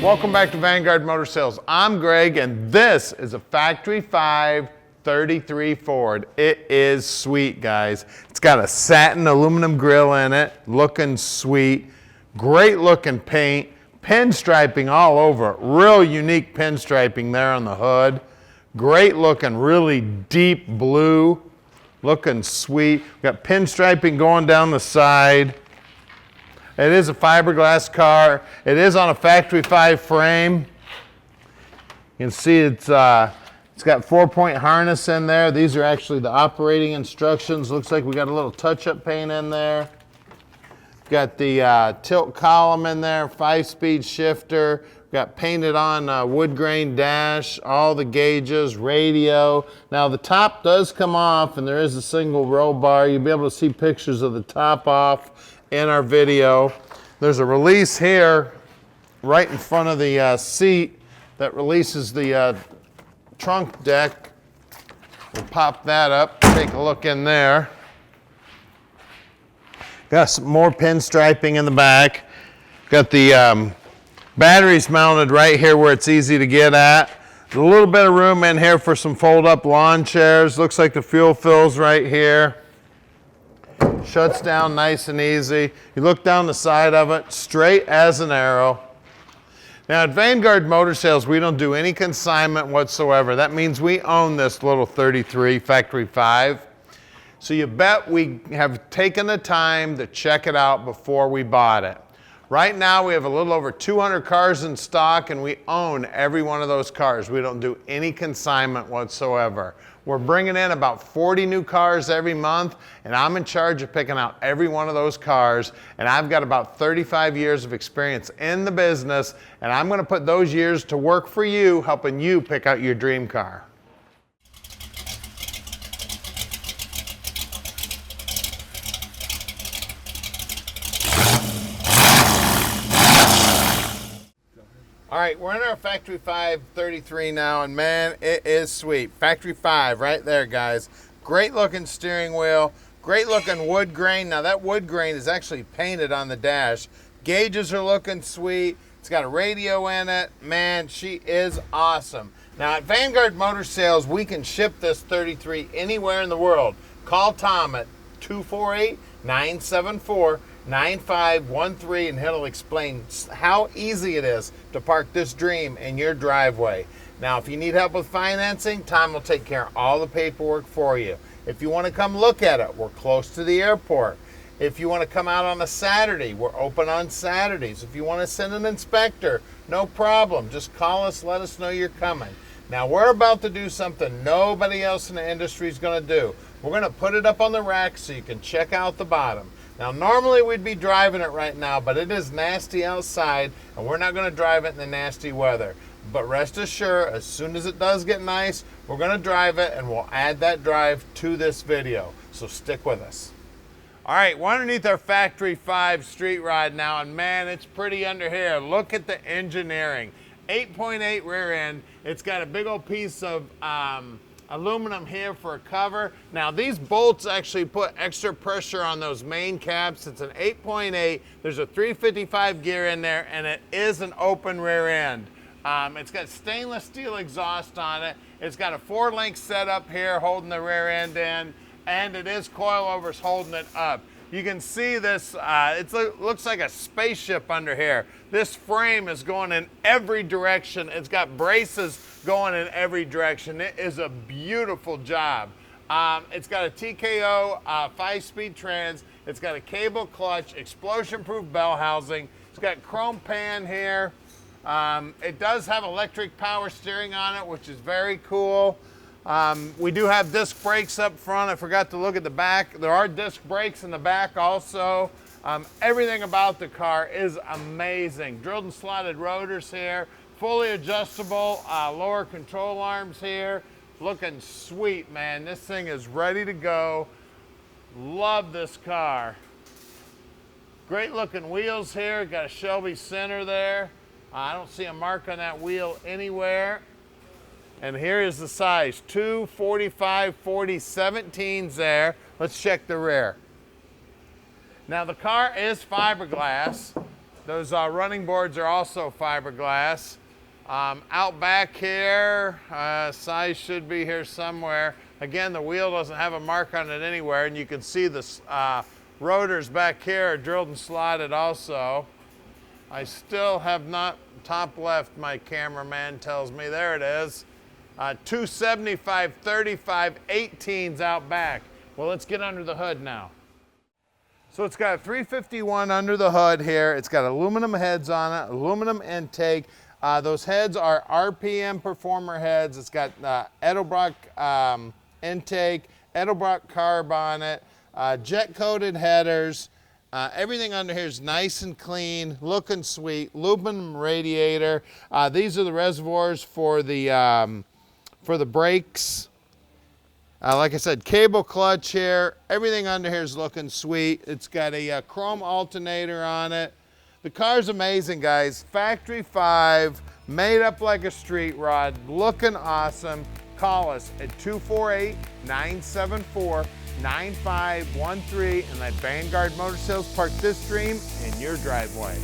Welcome back to Vanguard Motor Sales. I'm Greg, and this is a Factory 5 33 Ford. It is sweet, guys. It's got a satin aluminum grille in it, looking sweet. Great looking paint, pinstriping all over. Real unique pinstriping there on the hood. Great looking, really deep blue, looking sweet. Got pinstriping going down the side. It is a fiberglass car. It is on a Factory 5 frame. You can see it's got 4-point harness in there. These are actually the operating instructions. Looks like we got a little touch-up paint in there. Got the tilt column in there, 5-speed shifter. Got painted on wood grain dash, all the gauges, radio. Now the top does come off, and there is a single roll bar. You'll be able to see pictures of the top off in our video. There's a release here right in front of the seat that releases the trunk deck. We'll pop that up, take a look in there. Got some more pinstriping in the back. Got the batteries mounted right here where it's easy to get at. There's a little bit of room in here for some fold-up lawn chairs. Looks like the fuel fills right here. Shuts down nice and easy. You look down the side of it, straight as an arrow. Now at Vanguard Motor Sales, we don't do any consignment whatsoever. That means we own this little 33 Factory 5. So you bet we have taken the time to check it out before we bought it. Right now we have a little over 200 cars in stock, and we own every one of those cars. We don't do any consignment whatsoever. We're bringing in about 40 new cars every month, and I'm in charge of picking out every one of those cars, and I've got about 35 years of experience in the business, and I'm going to put those years to work for you, helping you pick out your dream car. All right, we're in our Factory 5 33 now, and man, it is sweet. Factory 5 right there, guys. Great looking steering wheel, great looking wood grain. Now that wood grain is actually painted on the dash. Gauges are looking sweet. It's got a radio in it. Man, she is awesome. Now at Vanguard Motor Sales, we can ship this 33 anywhere in the world. Call Tom at 248-974-9513, and he'll explain how easy it is to park this dream in your driveway. Now, if you need help with financing, Tom will take care of all the paperwork for you. If you want to come look at it, we're close to the airport. If you want to come out on a Saturday, we're open on Saturdays. If you want to send an inspector, no problem. Just call us, let us know you're coming. Now, we're about to do something nobody else in the industry is going to do. We're going to put it up on the rack so you can check out the bottom. Now, normally we'd be driving it right now, but it is nasty outside, and we're not going to drive it in the nasty weather. But rest assured, as soon as it does get nice, we're going to drive it, and we'll add that drive to this video. So stick with us. All right, we're underneath our Factory 5 street rod now, and man, it's pretty under here. Look at the engineering. 8.8 rear end. It's got a big old piece of aluminum here for a cover. Now these bolts actually put extra pressure on those main caps. It's an 8.8. There's a 355 gear in there, and it is an open rear end. It's got stainless steel exhaust on it. It's got a 4-link setup here holding the rear end in, and it is coilovers holding it up. You can see this, it looks like a spaceship under here. This frame is going in every direction. It's got braces going in every direction. It is a beautiful job. It's got a TKO 5-speed trans. It's got a cable clutch, explosion-proof bell housing. It's got chrome pan here. It does have electric power steering on it, which is very cool. We do have disc brakes up front. I forgot to look at the back. There are disc brakes in the back also. Everything about the car is amazing. Drilled and slotted rotors here, fully adjustable lower control arms here. Looking sweet, man. This thing is ready to go. Love this car. Great looking wheels here. Got a Shelby center there. I don't see a mark on that wheel anywhere. And here is the size, 2 45 40 17s there. Let's check the rear. Now the car is fiberglass. Those running boards are also fiberglass. Out back here, size should be here somewhere. Again, the wheel doesn't have a mark on it anywhere, and you can see the rotors back here are drilled and slotted also. I still have not, top left, my cameraman tells me, there it is. 275, 35, 18s out back. Well, let's get under the hood now. So it's got a 351 under the hood here. It's got aluminum heads on it, aluminum intake. Those heads are RPM Performer heads. It's got Edelbrock intake, Edelbrock carb on it, jet coated headers. Everything under here is nice and clean, looking sweet, aluminum radiator. These are the reservoirs for the brakes. Like I said, cable clutch here. Everything under here is looking sweet. It's got a chrome alternator on it. The car's amazing, guys. Factory 5, made up like a street rod, looking awesome. Call us at 248-974-9513 and let Vanguard Motor Sales park this dream in your driveway.